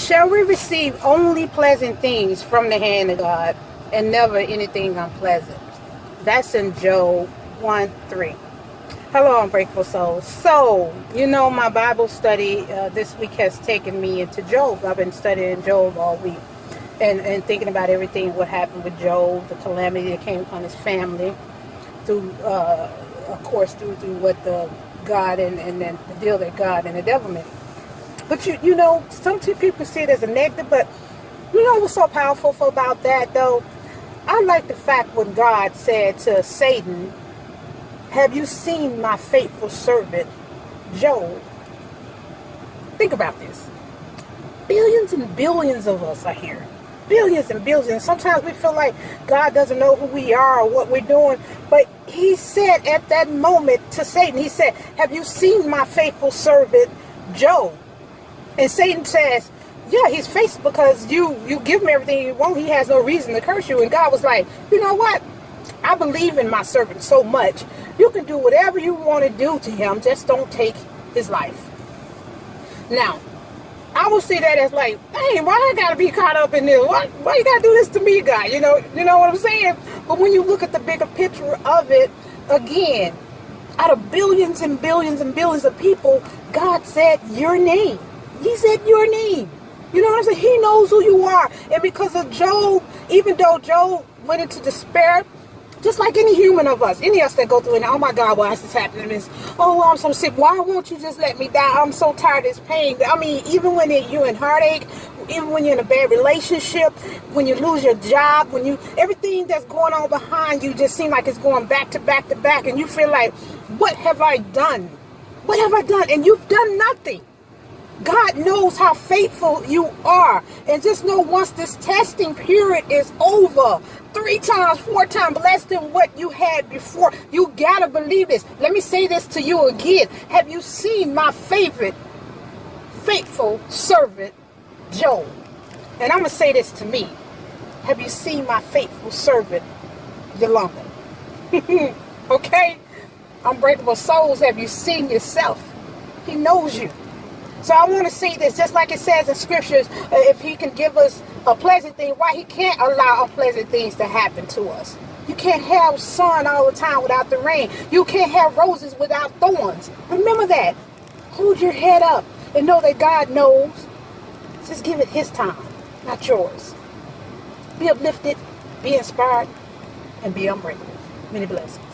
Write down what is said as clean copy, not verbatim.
Shall we receive only pleasant things from the hand of God and never anything unpleasant? That's in Job 1:3. Hello, unbreakable souls. So, my Bible study this week has taken me into Job. I've been studying Job all week and thinking about everything, what happened with Job, the calamity that came upon his family, through, of course, through what the God and then the deal that God and the devil made. But some people see it as a negative, but what's so powerful about that, though? I like the fact when God said to Satan, "Have you seen my faithful servant, Job?" Think about this. Billions and billions of us are here. Billions and billions. Sometimes we feel like God doesn't know who we are or what we're doing. But he said at that moment to Satan, he said, "Have you seen my faithful servant, Job?" And Satan says, "Yeah, he's faithful because you give him everything you want. He has no reason to curse you." And God was like, "You know what? I believe in my servant so much. You can do whatever you want to do to him. Just don't take his life." Now, I will see that as like, "Hey, why I gotta be caught up in this? Why you gotta do this to me, God?" You know what I'm saying? But when you look at the bigger picture of it, again, out of billions and billions and billions of people, God said your name. He said your name. You know what I'm saying? He knows who you are. And because of Job, even though Job went into despair, just like any human of us, any of us that go through it, "Oh my God, why is this happening to me? Oh, I'm so sick. Why won't you just let me die? I'm so tired of this pain." I mean, even when you're in heartache, even when you're in a bad relationship, when you lose your job, everything that's going on behind you just seems like it's going back to back to back, and you feel like, what have I done? What have I done? And you've done nothing. God knows how faithful you are. And just know once this testing period is over, 3 times, 4 times less than what you had before, you gotta believe this. Let me say this to you again. Have you seen my faithful servant, Job? And I'm gonna say this to me. Have you seen my faithful servant, Yolanda? Okay? Unbreakable souls, have you seen yourself? He knows you. So I want to say this, just like it says in scriptures, if he can give us a pleasant thing, why he can't allow unpleasant things to happen to us. You can't have sun all the time without the rain. You can't have roses without thorns. Remember that. Hold your head up and know that God knows. Just give it his time, not yours. Be uplifted, be inspired, and be unbreakable. Many blessings.